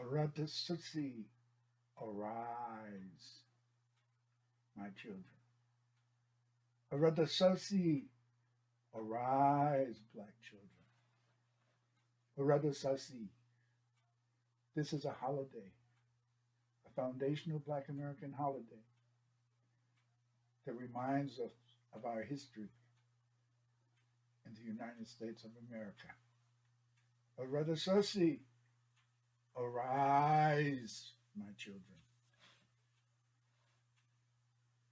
Arutesuse, arise, my children. Arutesuse, arise, black children. Arutesuse, this is a holiday, a foundational black American holiday that reminds us of our history in the United States of America. Arutesuse, arise, my children.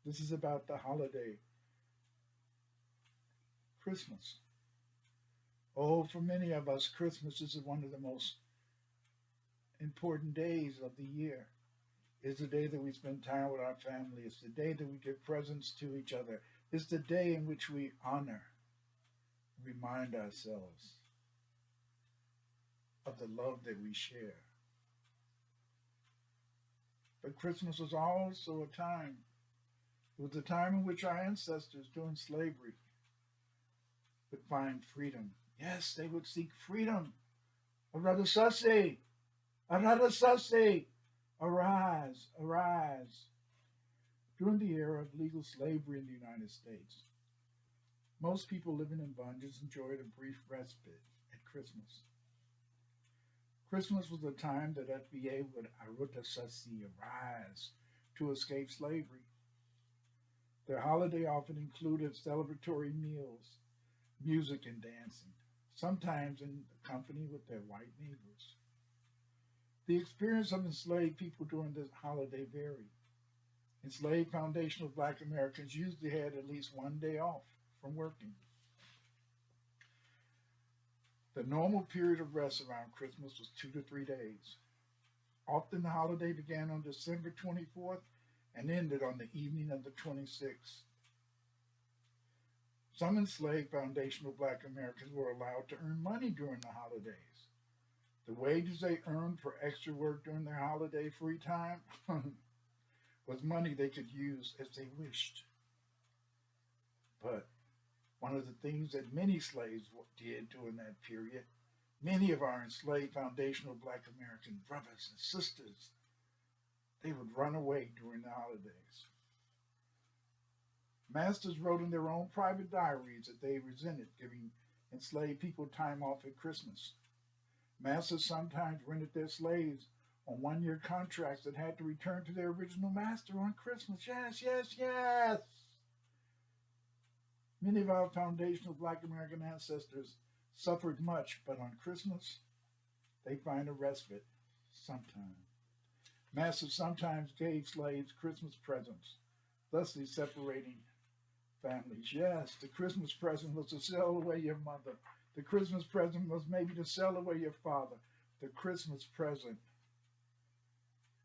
This is about the holiday Christmas. Oh, for many of us, Christmas is one of the most important days of the year. It's the day that we spend time with our family. It's the day that we give presents to each other. It's the day in which we honor, remind ourselves of the love that we share. But Christmas was also a time. It was a time in which our ancestors during slavery would find freedom. Yes, they would seek freedom. Arutesuse, Arutesuse, arise, arise. During the era of legal slavery in the United States, most people living in bondage enjoyed a brief respite at Christmas. Christmas was a time that FBA would Arutesuse arise to escape slavery. Their holiday often included celebratory meals, music, and dancing, sometimes in company with their white neighbors. The experience of enslaved people during this holiday varied. Enslaved foundational black Americans usually had at least one day off from working. The normal period of rest around Christmas was 2 to 3 days. Often the holiday began on December 24th and ended on the evening of the 26th. Some enslaved foundational black Americans were allowed to earn money during the holidays. The wages they earned for extra work during their holiday free time was money they could use as they wished. But one of the things that many slaves did during that period, many of our enslaved foundational black American brothers and sisters, they would run away during the holidays. Masters wrote in their own private diaries that they resented giving enslaved people time off at Christmas. Masters sometimes rented their slaves on one-year contracts that had to return to their original master on Christmas. Yes, yes, yes. Many of our foundational black American ancestors suffered much, but on Christmas, they find a respite sometimes. Masters sometimes gave slaves Christmas presents, thusly separating families. Yes, the Christmas present was to sell away your mother. The Christmas present was maybe to sell away your father. The Christmas present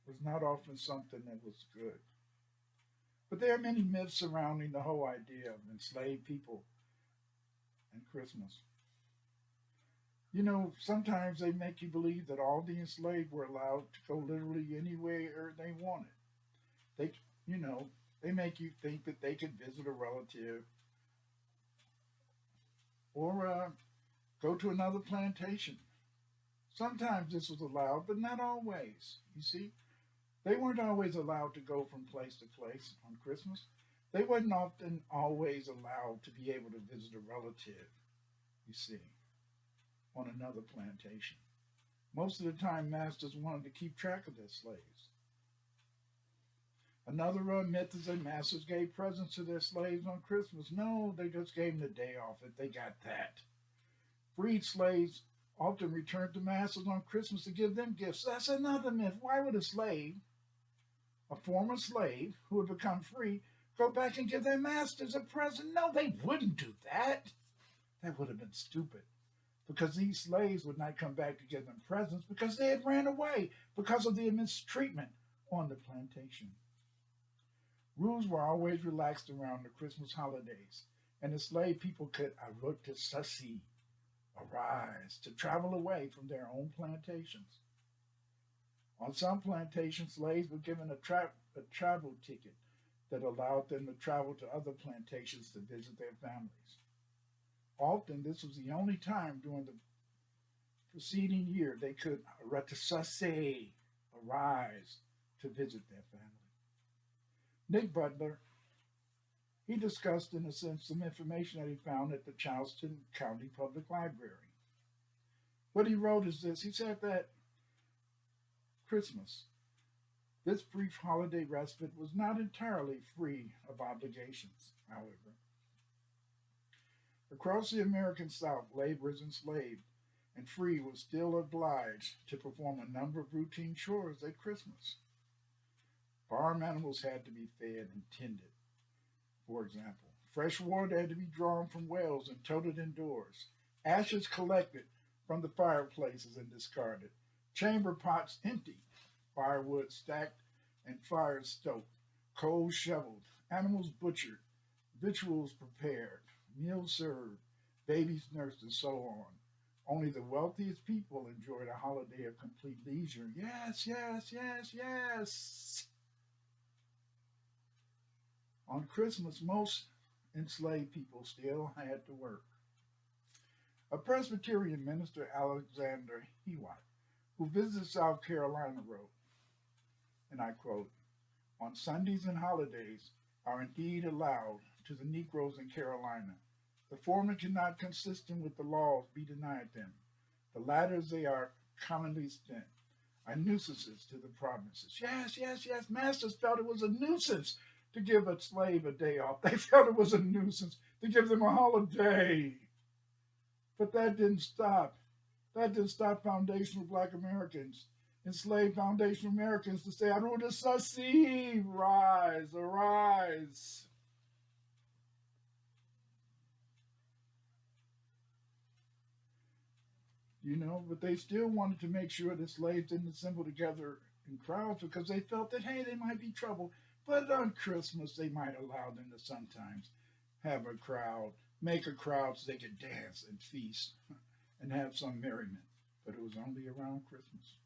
was not often something that was good. But there are many myths surrounding the whole idea of enslaved people and Christmas. You know, sometimes they make you believe that all the enslaved were allowed to go literally anywhere they wanted. They, you know, they make you think that they could visit a relative or go to another plantation. Sometimes this was allowed, but not always. You see, they weren't always allowed to go from place to place on Christmas. They weren't often always allowed to be able to visit a relative, you see, on another plantation. Most of the time, masters wanted to keep track of their slaves. Another myth is that masters gave presents to their slaves on Christmas. No, they just gave them the day off if they got that. Freed slaves often returned to masters on Christmas to give them gifts. That's another myth. Why would a slave, a former slave who had become free, go back and give their masters a present? No, they wouldn't do that. That would have been stupid. Because these slaves would not come back to give them presents because they had ran away because of the mistreatment on the plantation. Rules were always relaxed around the Christmas holidays, and enslaved people could Arutesuse, arise, to travel away from their own plantations. On some plantations, slaves were given a travel ticket that allowed them to travel to other plantations to visit their families. Often, this was the only time during the preceding year, they could Arutesuse arise to visit their family. Nick Butler, he discussed, in a sense, some information that he found at the Charleston County Public Library. What he wrote is this. He said that Christmas, this brief holiday respite, was not entirely free of obligations, however. Across the American South, laborers enslaved and free were still obliged to perform a number of routine chores at Christmas. Farm animals had to be fed and tended, for example. Fresh water had to be drawn from wells and toted indoors. Ashes collected from the fireplaces and discarded. Chamber pots emptied. Firewood stacked and fires stoked. Coals shoveled. Animals butchered. Victuals prepared. Meals served. Babies nursed, and so on. Only the wealthiest people enjoyed a holiday of complete leisure. Yes, yes, yes, yes. On Christmas, most enslaved people still had to work. A Presbyterian minister, Alexander Hewitt, who visited South Carolina, wrote, and I quote, "On Sundays and holidays are indeed allowed to the Negroes in Carolina. The former cannot, consistent with the laws, be denied them. The latter, they are commonly spent, are nuisances to the provinces." Yes, yes, yes. Masters felt it was a nuisance to give a slave a day off. They felt it was a nuisance to give them a holiday. But that didn't stop. That didn't stop foundational Black Americans, enslaved foundational Americans, to say, Arutesuse, rise, arise. But they still wanted to make sure the slaves didn't assemble together in crowds because they felt that, hey, they might be trouble. But on Christmas, they might allow them to sometimes have a crowd, make a crowd so they could dance and feast and have some merriment. But it was only around Christmas.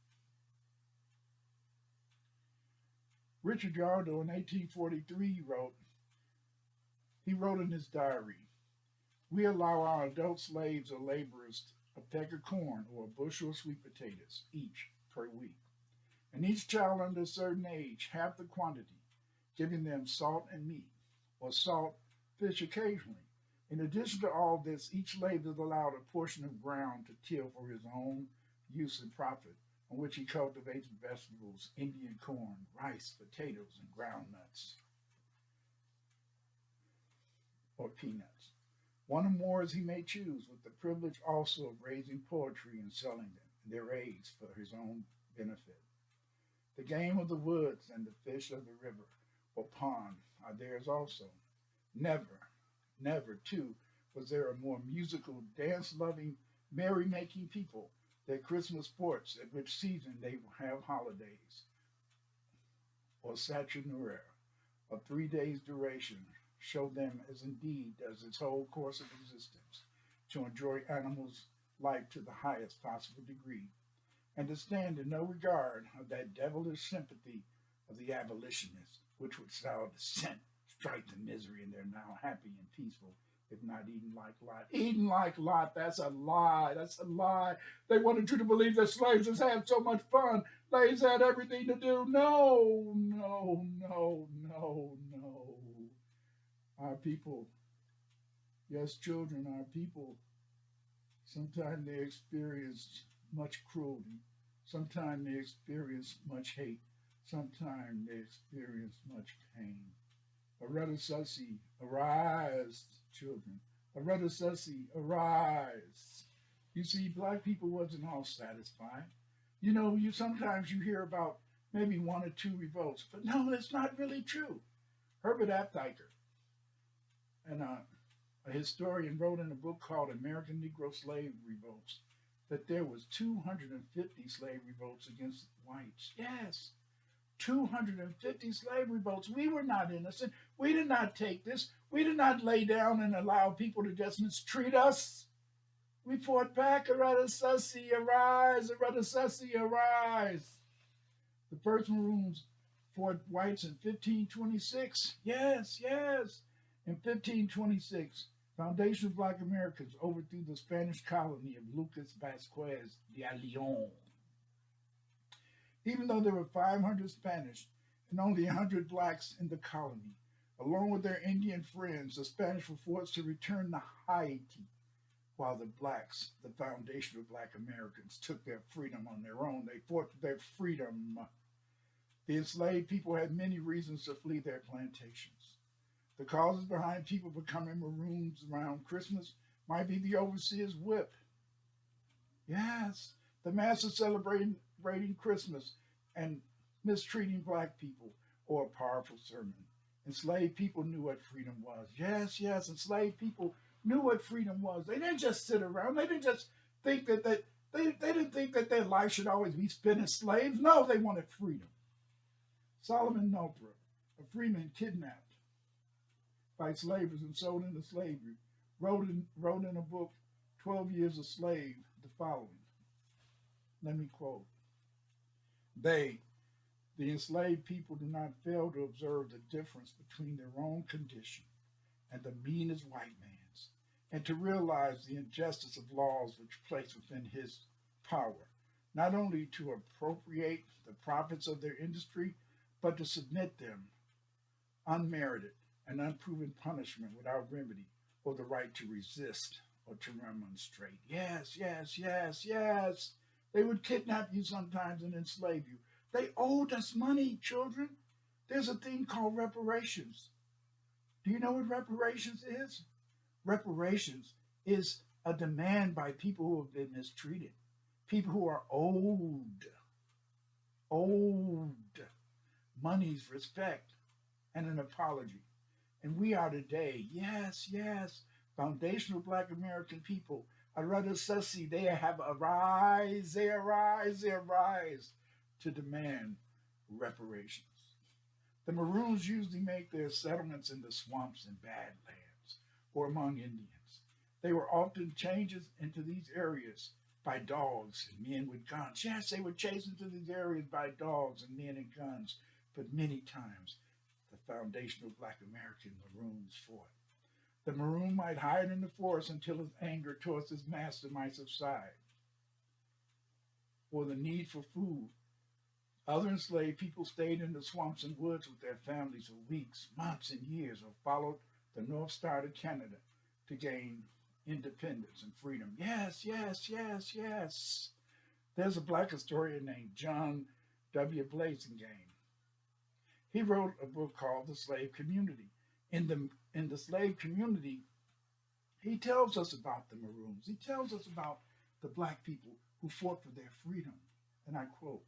Richard Yardo in 1843 he wrote in his diary, "We allow our adult slaves or laborers a peck of corn or a bushel of sweet potatoes each per week, and each child under a certain age half the quantity, giving them salt and meat, or salt fish occasionally. In addition to all this, each slave is allowed a portion of ground to till for his own use and profit, on which he cultivates vegetables, Indian corn, rice, potatoes, and ground nuts or peanuts. One or more as he may choose, with the privilege also of raising poetry and selling them, their aids for his own benefit. The game of the woods and the fish of the river or pond are theirs also. Never, never, too, was there a more musical, dance-loving, merry-making people. Their Christmas sports, at which season they have holidays, or Saturnalia, of 3 days' duration, show them as indeed does its whole course of existence, to enjoy animals' life to the highest possible degree, and to stand in no regard of that devilish sympathy of the abolitionists, which would sow dissent, strife, and misery, and they're now happy and peaceful, if not eating like Lot. Eating like Lot, that's a lie. That's a lie. They wanted you to believe that slaves just had so much fun. Slaves had everything to do. No, no, no, no, no. Our people, yes, children, our people, sometimes they experience much cruelty. Sometimes they experience much hate. Sometimes they experience much pain. Arutesuse, arise, children. Arutesuse, arise. You see, Black people wasn't all satisfied. Sometimes you hear about maybe 1 or 2 revolts, but no, that's not really true. Herbert Aptheicher, and a historian, wrote in a book called American Negro Slave Revolts that there was 250 slave revolts against whites. Yes, 250 slave revolts. We were not innocent. We did not take this. We did not lay down and allow people to just mistreat us. We fought back. Arutesuse, arise. Arutesuse, arise. The first Maroons fought whites in 1526. Yes, yes. In 1526, Foundation of Black Americans overthrew the Spanish colony of Lucas Vasquez de Leon. Even though there were 500 Spanish and only 100 blacks in the colony, along with their Indian friends, the Spanish were forced to return to Haiti, while the blacks, the foundation of Black Americans, took their freedom on their own. They fought for their freedom. The enslaved people had many reasons to flee their plantations. The causes behind people becoming maroons around Christmas might be the overseer's whip. Yes, the masses celebrating Christmas and mistreating black people, or a powerful sermon. Enslaved people knew what freedom was. Yes, yes, enslaved people knew what freedom was. They didn't just sit around. They didn't just think that they didn't think that their life should always be spent as slaves. No, they wanted freedom. Solomon Northrop, a freeman kidnapped by slavers and sold into slavery, wrote in a book, 12 Years a Slave, the following. Let me quote. They, the enslaved people, do not fail to observe the difference between their own condition and the meanest white man's, and to realize the injustice of laws which place within his power, not only to appropriate the profits of their industry, but to submit them unmerited and unproven punishment without remedy or the right to resist or to remonstrate. Yes, yes, yes, yes. They would kidnap you sometimes and enslave you. They owed us money, children. There's a thing called reparations. Do you know what reparations is? Reparations is a demand by people who have been mistreated, people who are owed money's respect and an apology. And we are today, yes, yes, foundational Black American people. Arutesuse, they have arise to demand reparations. The Maroons usually make their settlements in the swamps and badlands or among Indians. They were often changed into these areas by dogs and men with guns. Yes, they were chased into these areas by dogs and men and guns, but many times the foundational Black American Maroons fought. The Maroon might hide in the forest until his anger towards his master might subside, or the need for food. Other enslaved people stayed in the swamps and woods with their families for weeks, months, and years, or followed the North Star to Canada to gain independence and freedom. Yes, yes, yes, yes. There's a Black historian named John W. Blasingame. He wrote a book called The Slave Community. In the slave community, he tells us about the Maroons. He tells us about the Black people who fought for their freedom. And I quote,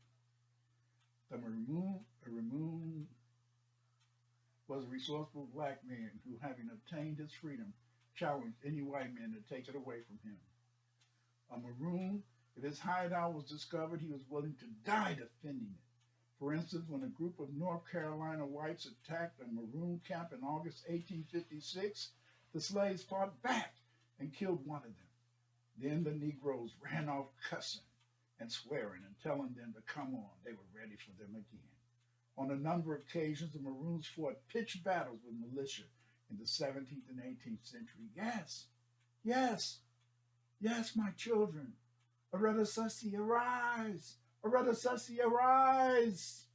a Maroon was a resourceful Black man who, having obtained his freedom, challenged any white man to take it away from him. A Maroon, if his hideout was discovered, he was willing to die defending it. For instance, when a group of North Carolina whites attacked a Maroon camp in August 1856, the slaves fought back and killed one of them. Then the Negroes ran off cussing and swearing and telling them to come on. They were ready for them again. On a number of occasions, the Maroons fought pitched battles with militia in the 17th and 18th century. Yes, yes, yes, my children. Arutesuse, arise! Arutesuse, arise!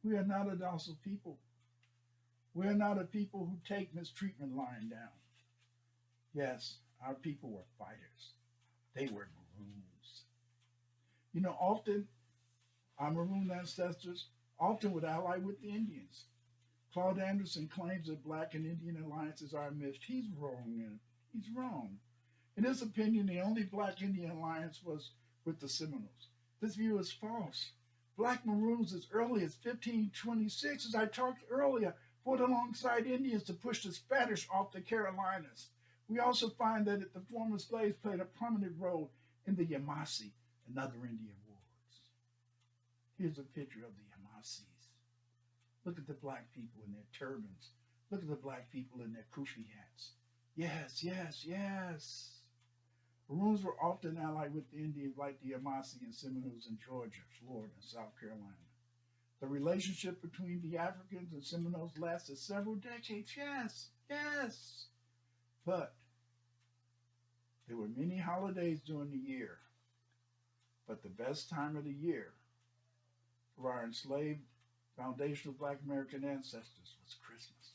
We are not a docile people. We are not a people who take mistreatment lying down. Yes, our people were fighters. They were Maroons. You know, often our Maroon ancestors often would ally with the Indians. Claude Anderson claims that Black and Indian alliances are a myth. He's wrong. He's wrong. In his opinion, the only Black Indian alliance was with the Seminoles. This view is false. Black Maroons as early as 1526, as I talked earlier, fought alongside Indians to push the Spanish off the Carolinas. We also find that the former slaves played a prominent role in the Yamasee and other Indian wars. Here's a picture of the Yamasees. Look at the Black people in their turbans. Look at the Black people in their kufi hats. Yes, yes, yes. Maroons were often allied with the Indians like the Yamasee and Seminoles in Georgia, Florida, and South Carolina. The relationship between the Africans and Seminoles lasted several decades. Yes, yes. But there were many holidays during the year, but the best time of the year for our enslaved foundational black American ancestors was Christmas.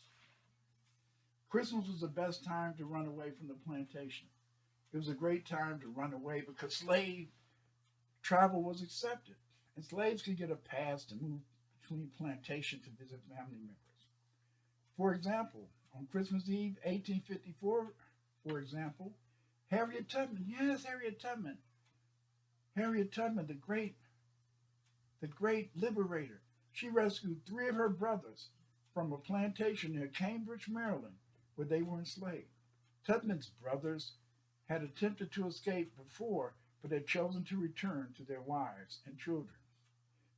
Christmas was the best time to run away from the plantation. It was a great time to run away because slave travel was accepted, and slaves could get a pass to move between plantations to visit family members. For example, on Christmas Eve, 1854, for example, Harriet Tubman, yes, Harriet Tubman, the great liberator, she rescued three of her brothers from a plantation near Cambridge, Maryland, where they were enslaved. Tubman's brothers had attempted to escape before, but had chosen to return to their wives and children.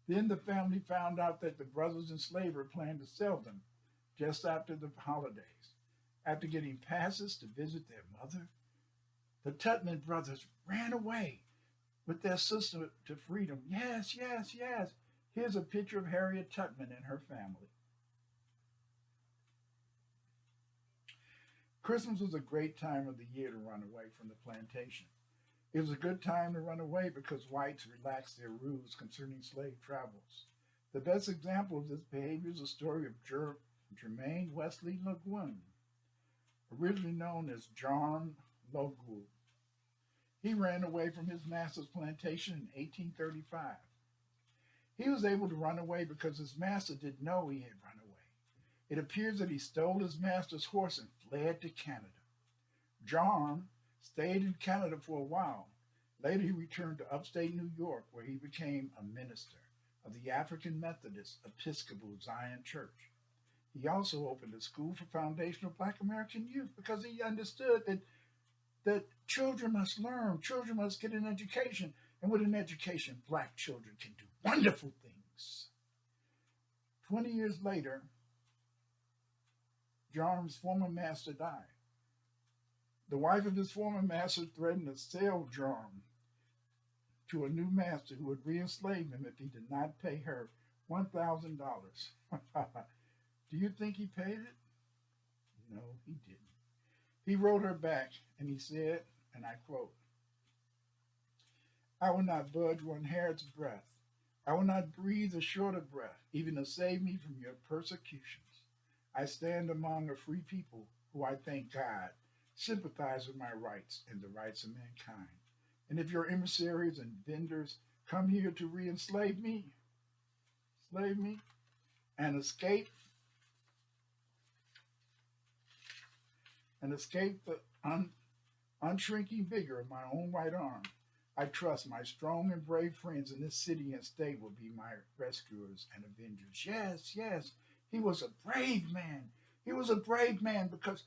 Then the family found out that the brothers in slavery planned to sell them just after the holidays. After getting passes to visit their mother, the Tubman brothers ran away with their sister to freedom. Yes, yes, yes. Here's a picture of Harriet Tubman and her family. Christmas was a great time of the year to run away from the plantation. It was a good time to run away because whites relaxed their rules concerning slave travels. The best example of this behavior is the story of Jermaine Wesley Lagoon, originally known as John Logood. He ran away from his master's plantation in 1835. He was able to run away because his master didn't know he had run away. It appears that he stole his master's horse and fled to Canada. John stayed in Canada for a while. Later, he returned to upstate New York, where he became a minister of the African Methodist Episcopal Zion Church. He also opened a school for foundational Black American youth because he understood that children must learn, children must get an education, and with an education, Black children can do wonderful things. 20 years later, John's former master died. The wife of his former master threatened to sell John to a new master who would re-enslave him if he did not pay her $1,000. Do you think he paid it? No, he didn't. He wrote her back and he said, and I quote, "I will not budge one hair's breadth. I will not breathe a shorter breath, even to save me from your persecutions. I stand among a free people who, I thank God, sympathize with my rights and the rights of mankind. And if your emissaries and vendors come here to re-enslave me, and escape the unshrinking vigor of my own right arm, I trust my strong and brave friends in this city and state will be my rescuers and avengers." Yes, yes, he was a brave man. He was a brave man because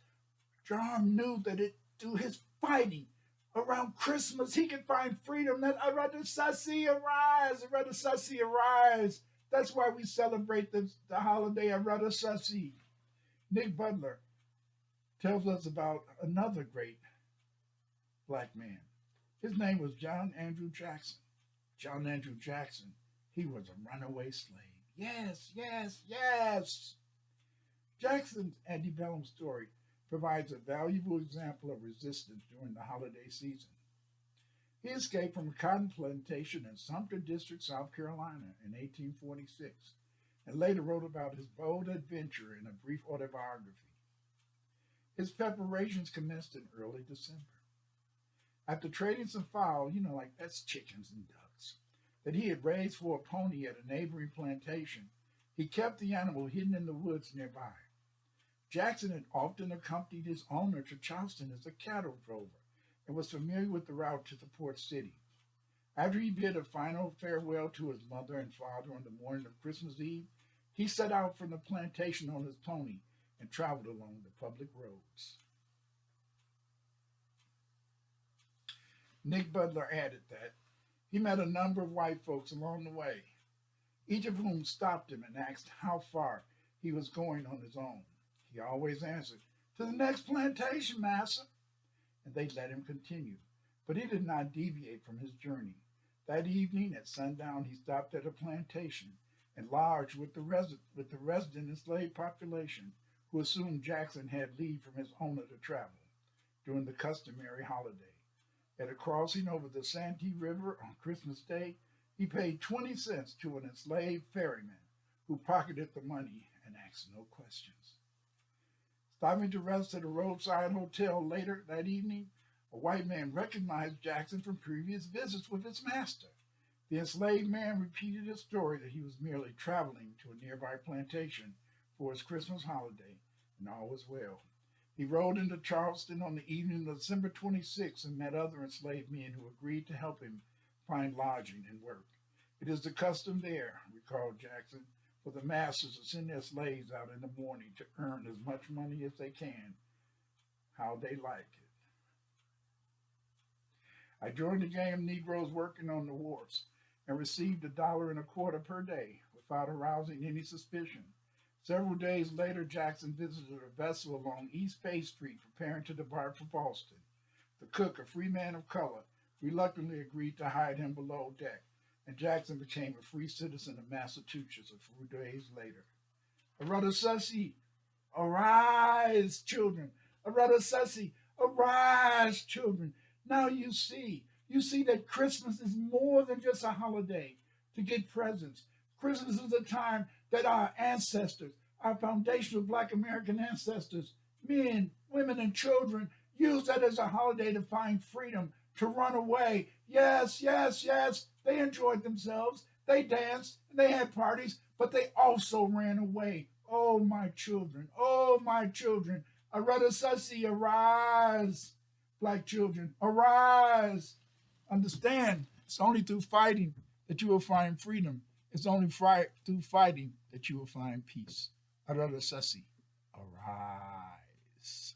John knew that through his fighting around Christmas, he could find freedom. That Arutesuse arise, Arutesuse arise. That's why we celebrate the holiday Arutesuse. Nick Butler tells us about another great Black man. His name was John Andrew Jackson. John Andrew Jackson, he was a runaway slave. Yes, yes, yes. Jackson's antebellum story provides a valuable example of resistance during the holiday season. He escaped from a cotton plantation in Sumter District, South Carolina in 1846, and later wrote about his bold adventure in a brief autobiography. His preparations commenced in early December. After trading some fowl, like that's chickens and ducks, that he had raised for a pony at a neighboring plantation, he kept the animal hidden in the woods nearby. Jackson had often accompanied his owner to Charleston as a cattle drover and was familiar with the route to the port city. After he bid a final farewell to his mother and father on the morning of Christmas Eve, he set out from the plantation on his pony and traveled along the public roads. Nick Butler added that he met a number of white folks along the way, each of whom stopped him and asked how far he was going on his own. He always answered, "To the next plantation, massa," and they let him continue. But he did not deviate from his journey. That evening at sundown, he stopped at a plantation and lodged with the resident enslaved population, who assumed Jackson had leave from his owner to travel. during the customary holiday. At a crossing over the Santee River on Christmas Day, he paid 20 cents to an enslaved ferryman who pocketed the money and asked no questions. Stopping to rest at a roadside hotel later that evening, a white man recognized Jackson from previous visits with his master. The enslaved man repeated his story that he was merely traveling to a nearby plantation for his Christmas holiday, and all was well. He rode into Charleston on the evening of December 26 and met other enslaved men who agreed to help him find lodging and work. It is the custom there, recalled Jackson, for the masters to send their slaves out in the morning to earn as much money as they can, how they like it. I joined a gang of Negroes working on the wharves and received $1.25 per day without arousing any suspicion. Several days later, Jackson visited a vessel along East Bay Street preparing to depart for Boston. The cook, a free man of color, reluctantly agreed to hide him below deck, and Jackson became a free citizen of Massachusetts a few days later. Arutesuse, arise, children! Arutesuse, arise, children! Now you see that Christmas is more than just a holiday to get presents. Christmas is a time that our ancestors, our foundational Black American ancestors, men, women, and children, used that as a holiday to find freedom, to run away. Yes, yes, yes, they enjoyed themselves. They danced, and they had parties, but they also ran away. Oh, my children, Arutesuse, arise. Black children, arise. Understand, it's only through fighting that you will find freedom. It's only through fighting that you will find peace. Arutesuse, arise.